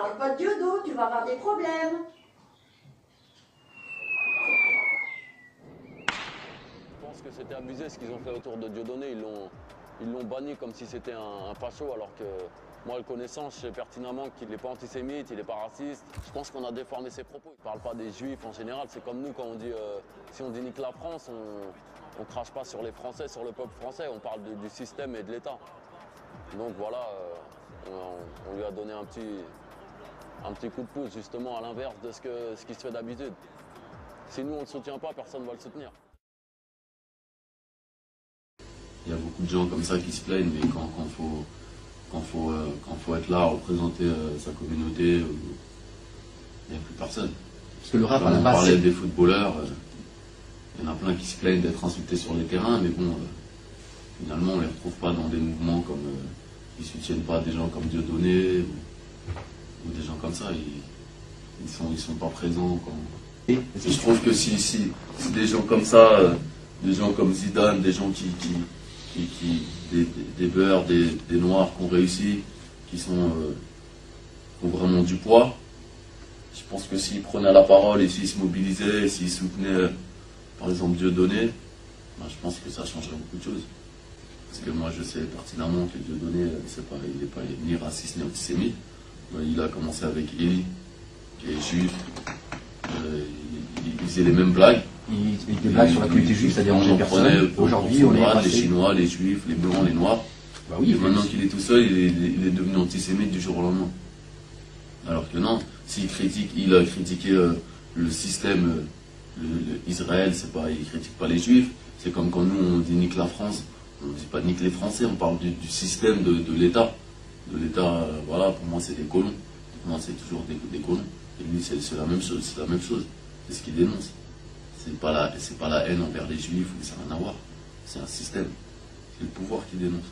parle pas de Diodo, tu vas avoir des problèmes. Je pense que c'était abusé ce qu'ils ont fait autour de Dieudonné. Ils l'ont banni comme si c'était un facho, alors que moi, le connaissant, je sais pertinemment qu'il n'est pas antisémite, il n'est pas raciste. Je pense qu'on a déformé ses propos. Il ne parle pas des juifs en général. C'est comme nous, quand on dit, si on dit nique la France, on ne crache pas sur les Français, sur le peuple français. On parle du système et de l'État. Donc voilà, on lui a donné un petit coup de pouce, justement, à l'inverse de ce qui se fait d'habitude. Si nous, on ne le soutient pas, personne ne va le soutenir. Il y a beaucoup de gens comme ça qui se plaignent, mais quand faut être là, représenter sa communauté, il n'y a plus personne. Parce que le rap, on parlait des footballeurs, il y en a plein qui se plaignent d'être insultés sur les terrains, mais bon, finalement, on ne les retrouve pas dans des mouvements comme ils ne soutiennent pas des gens comme Dieudonné ou des gens comme ça. Ils sont pas présents. Et je trouve que si des gens comme ça, des gens comme Zidane, des gens des beurs, des noirs qui ont réussi, qui ont vraiment du poids, je pense que s'ils prenaient la parole et s'ils se mobilisaient, s'ils soutenaient par exemple Dieudonné, ben, je pense que ça changerait beaucoup de choses. Parce que moi je sais pertinemment que Dieudonné, il n'est pas ni raciste ni antisémite. Il a commencé avec Eli, qui est juif. Il faisait les mêmes blagues. Il fait des blagues sur la communauté juive, ça dérangeait personne. Aujourd'hui, on est les Chinois, les Juifs, les Blancs, les Noirs. Bah oui, et maintenant qu'il est tout seul, il est devenu antisémite du jour au lendemain. Alors que non, il a critiqué le système Israël, il critique pas les Juifs. C'est comme quand nous on dit nique la France, on ne dit pas nique les Français, on parle du système de l'État. De l'État, voilà, pour moi c'est des colons. Pour moi c'est toujours des colons. Et lui c'est la même chose, c'est ce qu'il dénonce. C'est pas la haine envers les Juifs, ça n'a rien à voir. C'est un système. C'est le pouvoir qui dénonce.